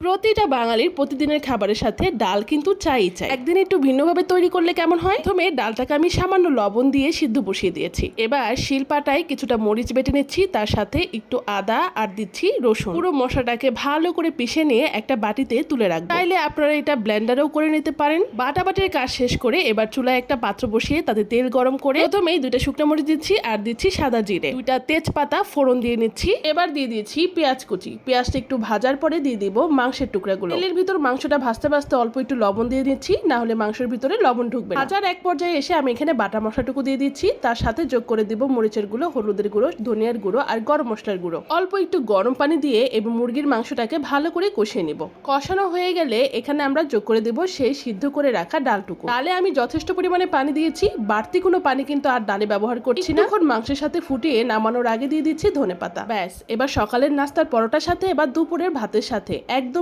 প্রতিটা বাঙালির প্রতিদিনের খাবারের সাথে ডাল কিন্তু চাই। একদিন একটু ভিন্নভাবে তৈরি করলে কেমন হয়? প্রথমে ডালটাকে আমি সামান্য লবণ দিয়ে সিদ্ধ বসিয়ে দিয়েছি। এবার শিলপাটায় কিছুটা মরিচ বেটে নিচ্ছি, তার সাথে একটু আদা আর দিচ্ছি রসুন। পুরো মশলাটাকে ভালো করে পিষে নিয়ে একটা বাটিতে তুলে রাখবো। চাইলে আপনারা এটা ব্লেন্ডারেও করে নিতে পারেন। বাটাবাটির কাজ শেষ করে এবার চুলায় একটা পাত্র বসিয়ে তাতে তেল গরম করে প্রথমেই 2টা শুকনো মরিচ দিচ্ছি আর দিচ্ছি সাদা জিরে, 2টা তেজপাতা ফোড়ন দিয়ে নিচ্ছি। এবার দিয়ে দিয়েছি পেঁয়াজ কুচি। পেঁয়াজটা একটু ভাজার পরে দিয়ে দিব মাংসের টুকরাগুলো। তেলের ভিতর মাংসটা ভাজতে ভাজতে অল্প একটু লবণ দিয়ে দিচ্ছি, না হলে মাংসের ভিতরে লবণ ঢুকবে না। ভাজার এক পর্যায়ে এসে আমি এখানে বাটা মশলাটুকু দিয়ে দিচ্ছি, তার সাথে যোগ করে দিব মরিচের গুঁড়ো, হলুদের গুঁড়ো, ধনিয়ার গুঁড়ো আর গরম মশলার গুঁড়ো। অল্প একটু গরম পানি দিয়ে এবং মুরগির মাংসটাকে ভালো করে কষিয়ে নিব। কষানো হয়ে গেলে এখানে আমরা যোগ করে দেব সেই সিদ্ধ করে রাখা ডালটুকু। ডালে আমি যথেষ্ট পরিমাণে পানি দিয়েছি, বাড়তি কোনো পানি কিন্তু আর ডালে ব্যবহার করছি না। এখন মাংসের সাথে ফুটিয়ে নামানোর আগে দিয়ে দিচ্ছি ধনেপাতা। ব্যাস, এবার সকালের নাস্তার পরোটার সাথে এবার দুপুরের ভাতের সাথে একদম